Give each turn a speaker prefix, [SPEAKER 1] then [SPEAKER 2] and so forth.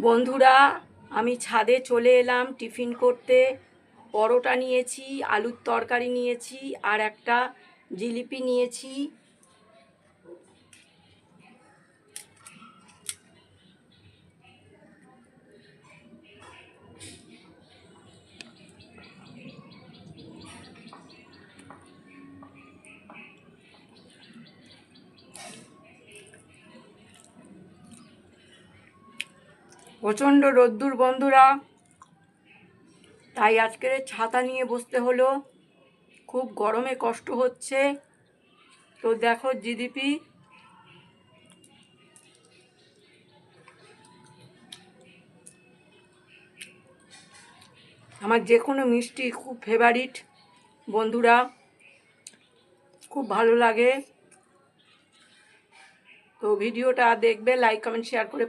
[SPEAKER 1] বন্ধুরা, আমি ছাদে চলে এলাম টিফিন করতে। পরোটা নিয়েছি, আলুর তরকারি নিয়েছি, আর একটা জিলিপি নিয়েছি। প্রচণ্ড রোদ্দুর বন্ধুরা, তাই আজকের ছাতা নিয়ে বসতে হলো। খুব গরমে কষ্ট হচ্ছে। তো দেখো জিলিপি, আমার যে কোনো মিষ্টি খুব ফেভারিট বন্ধুরা, খুব ভালো লাগে। তো ভিডিওটা দেখবে, লাইক কমেন্ট শেয়ার করে